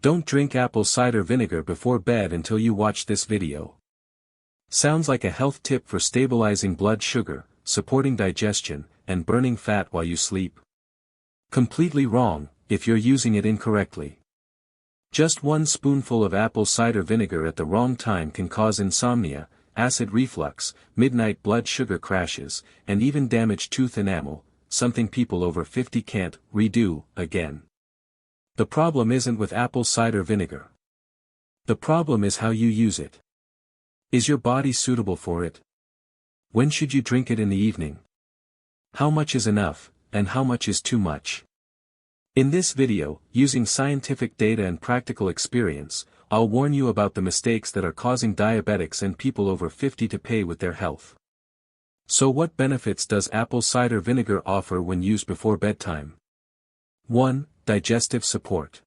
Don't drink apple cider vinegar before bed until you watch this video. Sounds like a health tip for stabilizing blood sugar, supporting digestion, and burning fat while you sleep? Completely wrong, if you're using it incorrectly. Just one spoonful of apple cider vinegar at the wrong time can cause insomnia, acid reflux, midnight blood sugar crashes, and even damage tooth enamel, something people over 50 can't redo again. The problem isn't with apple cider vinegar. The problem is how you use it. Is your body suitable for it? When should you drink it in the evening? How much is enough, and how much is too much? In this video, using scientific data and practical experience, I'll warn you about the mistakes that are causing diabetics and people over 50 to pay with their health. So what benefits does apple cider vinegar offer when used before bedtime? 1. Digestive support.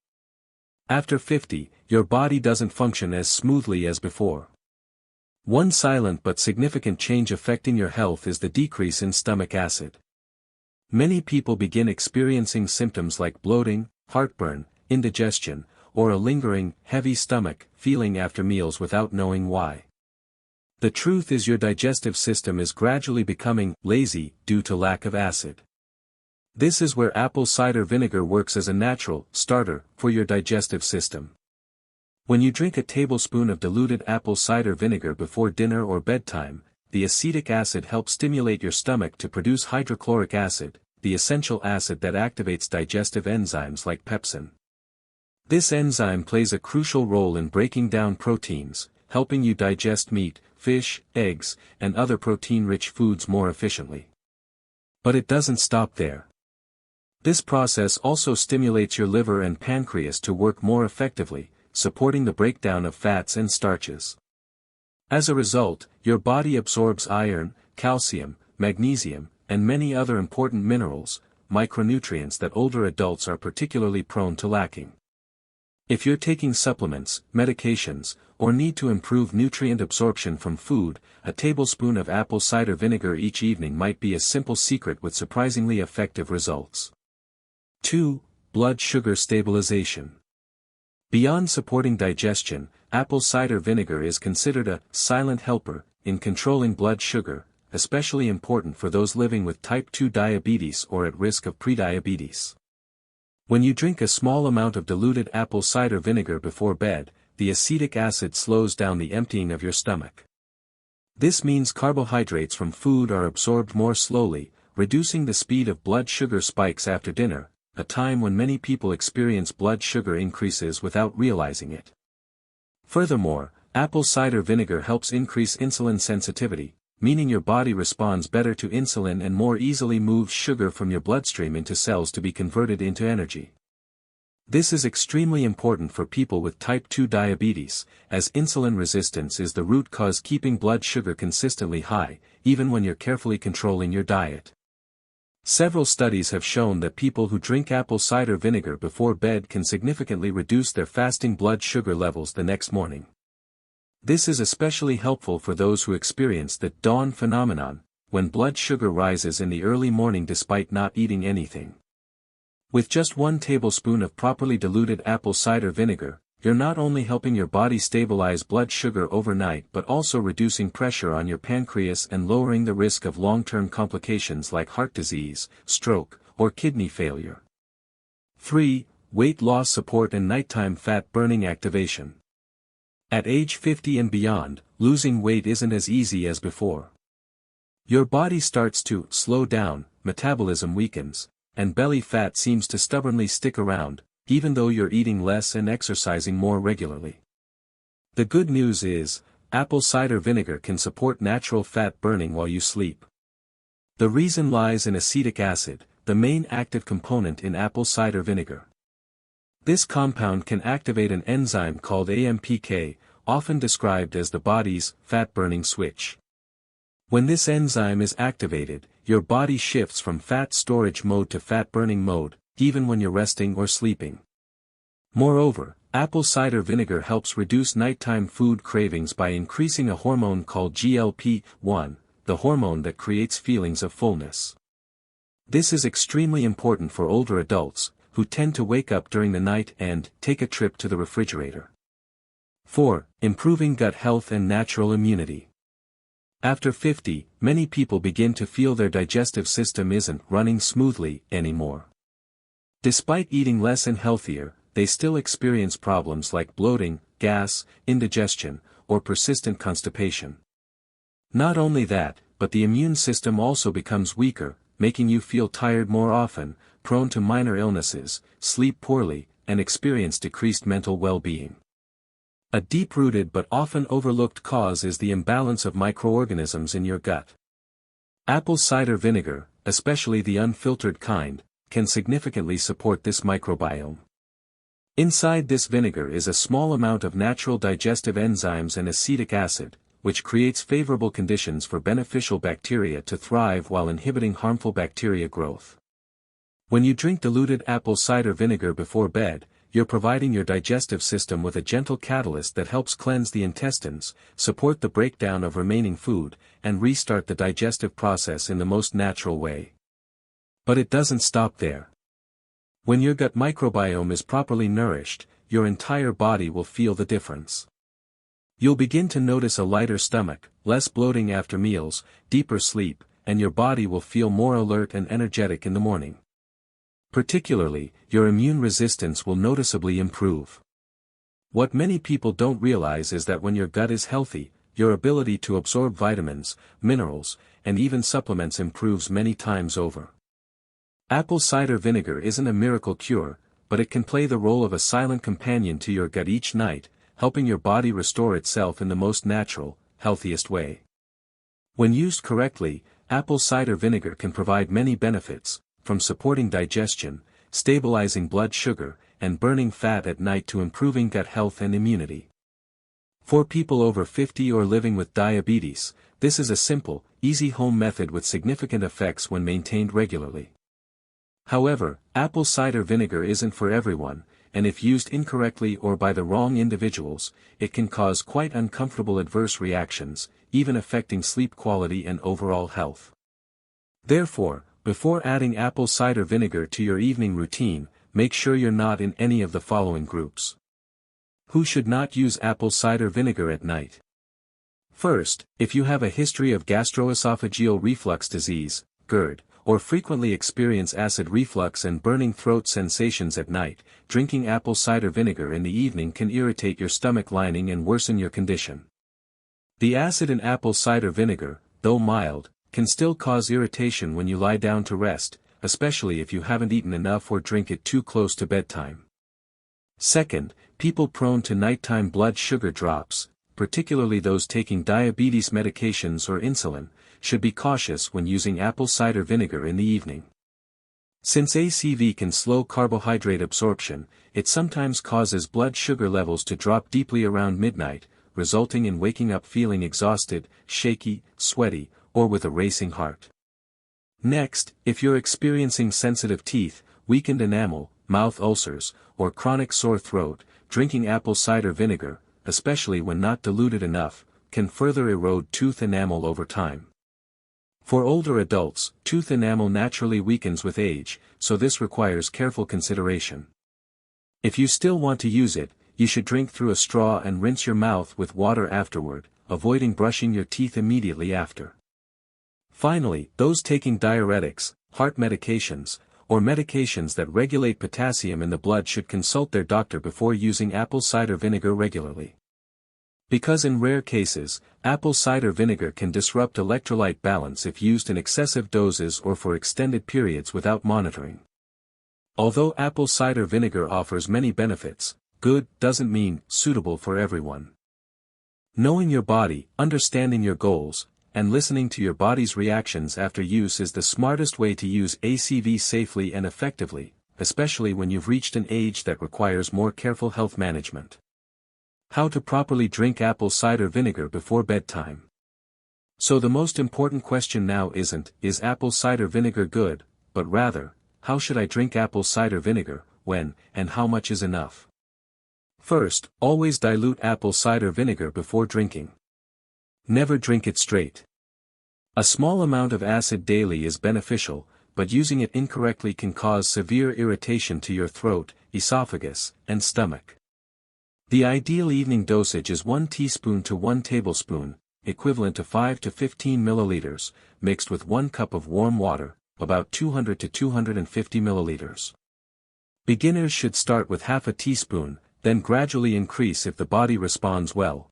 After 50, your body doesn't function as smoothly as before. One silent but significant change affecting your health is the decrease in stomach acid. Many people begin experiencing symptoms like bloating, heartburn, indigestion, or a lingering, heavy stomach feeling after meals without knowing why. The truth is your digestive system is gradually becoming lazy due to lack of acid. This is where apple cider vinegar works as a natural starter for your digestive system. When you drink a tablespoon of diluted apple cider vinegar before dinner or bedtime, the acetic acid helps stimulate your stomach to produce hydrochloric acid, the essential acid that activates digestive enzymes like pepsin. This enzyme plays a crucial role in breaking down proteins, helping you digest meat, fish, eggs, and other protein-rich foods more efficiently. But it doesn't stop there. This process also stimulates your liver and pancreas to work more effectively, supporting the breakdown of fats and starches. As a result, your body absorbs iron, calcium, magnesium, and many other important minerals, micronutrients that older adults are particularly prone to lacking. If you're taking supplements, medications, or need to improve nutrient absorption from food, a tablespoon of apple cider vinegar each evening might be a simple secret with surprisingly effective results. 2. Blood sugar stabilization. Beyond supporting digestion, apple cider vinegar is considered a silent helper in controlling blood sugar, especially important for those living with type 2 diabetes or at risk of prediabetes. When you drink a small amount of diluted apple cider vinegar before bed, the acetic acid slows down the emptying of your stomach. This means carbohydrates from food are absorbed more slowly, reducing the speed of blood sugar spikes after dinner, a time when many people experience blood sugar increases without realizing it. Furthermore, apple cider vinegar helps increase insulin sensitivity, meaning your body responds better to insulin and more easily moves sugar from your bloodstream into cells to be converted into energy. This is extremely important for people with type 2 diabetes, as insulin resistance is the root cause keeping blood sugar consistently high, even when you're carefully controlling your diet. Several studies have shown that people who drink apple cider vinegar before bed can significantly reduce their fasting blood sugar levels the next morning. This is especially helpful for those who experience the dawn phenomenon, when blood sugar rises in the early morning despite not eating anything. With just 1 tablespoon of properly diluted apple cider vinegar, you're not only helping your body stabilize blood sugar overnight but also reducing pressure on your pancreas and lowering the risk of long-term complications like heart disease, stroke, or kidney failure. 3. Weight loss support and nighttime fat burning activation. At age 50 and beyond, losing weight isn't as easy as before. Your body starts to slow down, metabolism weakens, and belly fat seems to stubbornly stick around, even though you're eating less and exercising more regularly. The good news is, apple cider vinegar can support natural fat burning while you sleep. The reason lies in acetic acid, the main active component in apple cider vinegar. This compound can activate an enzyme called AMPK, often described as the body's fat-burning switch. When this enzyme is activated, your body shifts from fat storage mode to fat-burning mode, even when you're resting or sleeping. Moreover, apple cider vinegar helps reduce nighttime food cravings by increasing a hormone called GLP-1, the hormone that creates feelings of fullness. This is extremely important for older adults, who tend to wake up during the night and take a trip to the refrigerator. 4. Improving gut health and natural immunity. After 50, many people begin to feel their digestive system isn't running smoothly anymore. Despite eating less and healthier, they still experience problems like bloating, gas, indigestion, or persistent constipation. Not only that, but the immune system also becomes weaker, making you feel tired more often, prone to minor illnesses, sleep poorly, and experience decreased mental well-being. A deep-rooted but often overlooked cause is the imbalance of microorganisms in your gut. Apple cider vinegar, especially the unfiltered kind, can significantly support this microbiome. Inside this vinegar is a small amount of natural digestive enzymes and acetic acid, which creates favorable conditions for beneficial bacteria to thrive while inhibiting harmful bacteria growth. When you drink diluted apple cider vinegar before bed, you're providing your digestive system with a gentle catalyst that helps cleanse the intestines, support the breakdown of remaining food, and restart the digestive process in the most natural way. But it doesn't stop there. When your gut microbiome is properly nourished, your entire body will feel the difference. You'll begin to notice a lighter stomach, less bloating after meals, deeper sleep, and your body will feel more alert and energetic in the morning. Particularly, your immune resistance will noticeably improve. What many people don't realize is that when your gut is healthy, your ability to absorb vitamins, minerals, and even supplements improves many times over. Apple cider vinegar isn't a miracle cure, but it can play the role of a silent companion to your gut each night, helping your body restore itself in the most natural, healthiest way. When used correctly, apple cider vinegar can provide many benefits, from supporting digestion, stabilizing blood sugar, and burning fat at night to improving gut health and immunity. For people over 50 or living with diabetes, this is a simple, easy home method with significant effects when maintained regularly. However, apple cider vinegar isn't for everyone, and if used incorrectly or by the wrong individuals, it can cause quite uncomfortable adverse reactions, even affecting sleep quality and overall health. Therefore, before adding apple cider vinegar to your evening routine, make sure you're not in any of the following groups. Who should not use apple cider vinegar at night? First, if you have a history of gastroesophageal reflux disease, GERD, or frequently experience acid reflux and burning throat sensations at night, drinking apple cider vinegar in the evening can irritate your stomach lining and worsen your condition. The acid in apple cider vinegar, though mild, can still cause irritation when you lie down to rest, especially if you haven't eaten enough or drink it too close to bedtime. Second, people prone to nighttime blood sugar drops, particularly those taking diabetes medications or insulin, should be cautious when using apple cider vinegar in the evening. Since ACV can slow carbohydrate absorption, it sometimes causes blood sugar levels to drop deeply around midnight, resulting in waking up feeling exhausted, shaky, sweaty, or with a racing heart. Next, if you're experiencing sensitive teeth, weakened enamel, mouth ulcers, or chronic sore throat, drinking apple cider vinegar, especially when not diluted enough, can further erode tooth enamel over time. For older adults, tooth enamel naturally weakens with age, so this requires careful consideration. If you still want to use it, you should drink through a straw and rinse your mouth with water afterward, avoiding brushing your teeth immediately after. Finally, those taking diuretics, heart medications, or medications that regulate potassium in the blood should consult their doctor before using apple cider vinegar regularly. Because in rare cases, apple cider vinegar can disrupt electrolyte balance if used in excessive doses or for extended periods without monitoring. Although apple cider vinegar offers many benefits, good doesn't mean suitable for everyone. Knowing your body, understanding your goals, and listening to your body's reactions after use is the smartest way to use ACV safely and effectively, especially when you've reached an age that requires more careful health management. How to properly drink apple cider vinegar before bedtime. So the most important question now isn't, is apple cider vinegar good, but rather, how should I drink apple cider vinegar, when, and how much is enough? First, always dilute apple cider vinegar before drinking. Never drink it straight. A small amount of acid daily is beneficial, but using it incorrectly can cause severe irritation to your throat, esophagus, and stomach. The ideal evening dosage is 1 teaspoon to 1 tablespoon, equivalent to 5 to 15 milliliters, mixed with 1 cup of warm water, about 200 to 250 milliliters. Beginners should start with half a teaspoon, then gradually increase if the body responds well.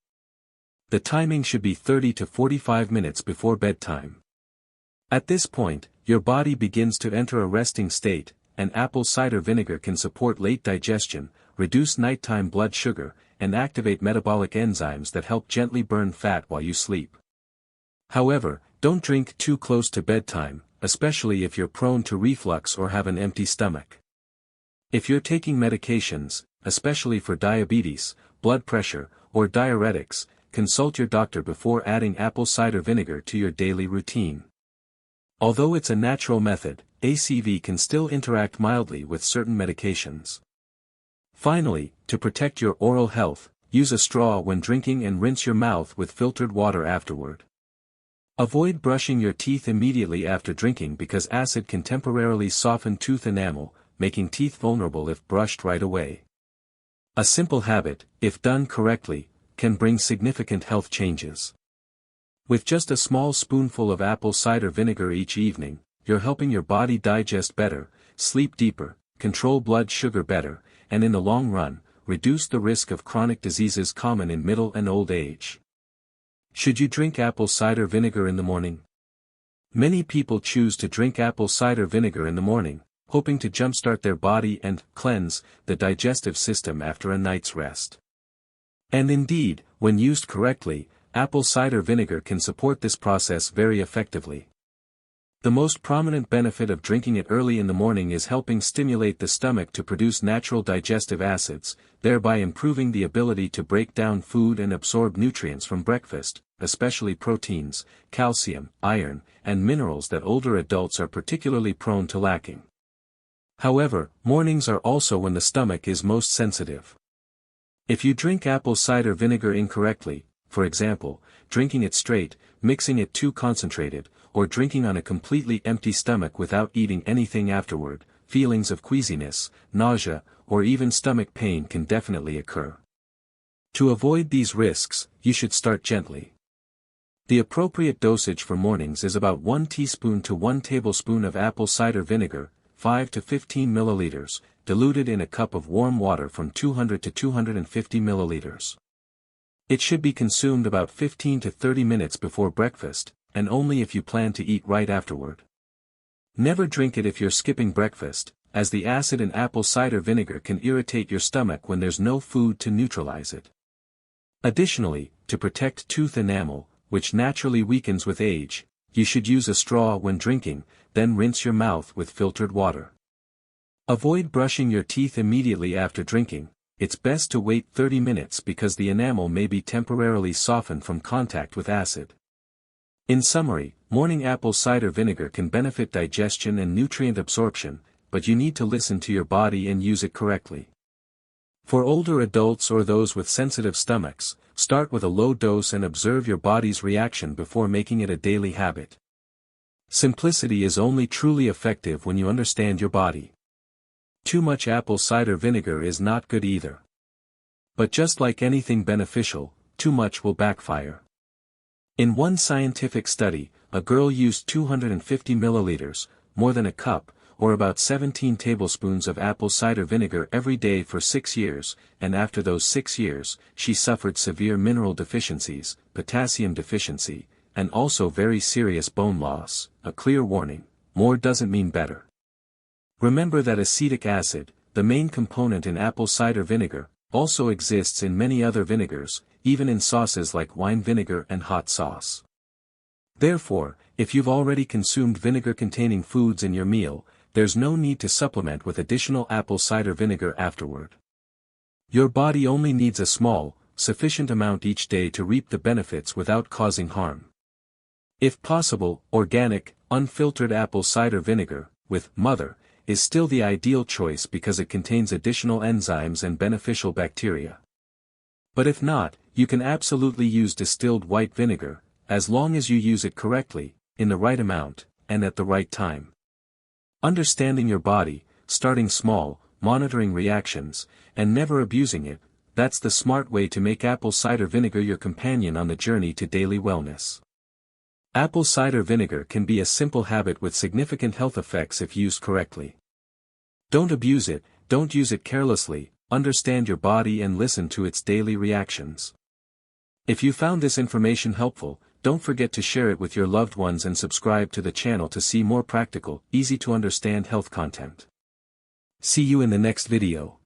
The timing should be 30 to 45 minutes before bedtime. At this point, your body begins to enter a resting state, and apple cider vinegar can support late digestion, reduce nighttime blood sugar, and activate metabolic enzymes that help gently burn fat while you sleep. However, don't drink too close to bedtime, especially if you're prone to reflux or have an empty stomach. If you're taking medications, especially for diabetes, blood pressure, or diuretics, consult your doctor before adding apple cider vinegar to your daily routine. Although it's a natural method, ACV can still interact mildly with certain medications. Finally, to protect your oral health, use a straw when drinking and rinse your mouth with filtered water afterward. Avoid brushing your teeth immediately after drinking because acid can temporarily soften tooth enamel, making teeth vulnerable if brushed right away. A simple habit, if done correctly, can bring significant health changes. With just a small spoonful of apple cider vinegar each evening, you're helping your body digest better, sleep deeper, control blood sugar better, and in the long run, reduce the risk of chronic diseases common in middle and old age. Should you drink apple cider vinegar in the morning? Many people choose to drink apple cider vinegar in the morning, hoping to jumpstart their body and cleanse the digestive system after a night's rest. And indeed, when used correctly, apple cider vinegar can support this process very effectively. The most prominent benefit of drinking it early in the morning is helping stimulate the stomach to produce natural digestive acids, thereby improving the ability to break down food and absorb nutrients from breakfast, especially proteins, calcium, iron, and minerals that older adults are particularly prone to lacking. However, mornings are also when the stomach is most sensitive. If you drink apple cider vinegar incorrectly, for example, drinking it straight, mixing it too concentrated, or drinking on a completely empty stomach without eating anything afterward, feelings of queasiness, nausea, or even stomach pain can definitely occur. To avoid these risks, you should start gently. The appropriate dosage for mornings is about 1 teaspoon to 1 tablespoon of apple cider vinegar, 5 to 15 milliliters, diluted in a cup of warm water from 200 to 250 milliliters. It should be consumed about 15 to 30 minutes before breakfast, and only if you plan to eat right afterward. Never drink it if you're skipping breakfast, as the acid in apple cider vinegar can irritate your stomach when there's no food to neutralize it. Additionally, to protect tooth enamel, which naturally weakens with age, you should use a straw when drinking, then rinse your mouth with filtered water. Avoid brushing your teeth immediately after drinking. It's best to wait 30 minutes because the enamel may be temporarily softened from contact with acid. In summary, morning apple cider vinegar can benefit digestion and nutrient absorption, but you need to listen to your body and use it correctly. For older adults or those with sensitive stomachs, start with a low dose and observe your body's reaction before making it a daily habit. Simplicity is only truly effective when you understand your body. Too much apple cider vinegar is not good either. But just like anything beneficial, too much will backfire. In one scientific study, a girl used 250 milliliters, more than a cup, or about 17 tablespoons of apple cider vinegar every day for 6 years, and after those 6 years, she suffered severe mineral deficiencies, potassium deficiency, and also very serious bone loss. A clear warning: more doesn't mean better. Remember that acetic acid, the main component in apple cider vinegar, also exists in many other vinegars, even in sauces like wine vinegar and hot sauce. Therefore, if you've already consumed vinegar-containing foods in your meal, there's no need to supplement with additional apple cider vinegar afterward. Your body only needs a small, sufficient amount each day to reap the benefits without causing harm. If possible, organic, unfiltered apple cider vinegar, with mother, is still the ideal choice because it contains additional enzymes and beneficial bacteria. But if not, you can absolutely use distilled white vinegar, as long as you use it correctly, in the right amount, and at the right time. Understanding your body, starting small, monitoring reactions, and never abusing it, that's the smart way to make apple cider vinegar your companion on the journey to daily wellness. Apple cider vinegar can be a simple habit with significant health effects if used correctly. Don't abuse it, don't use it carelessly, understand your body and listen to its daily reactions. If you found this information helpful, don't forget to share it with your loved ones and subscribe to the channel to see more practical, easy to understand health content. See you in the next video.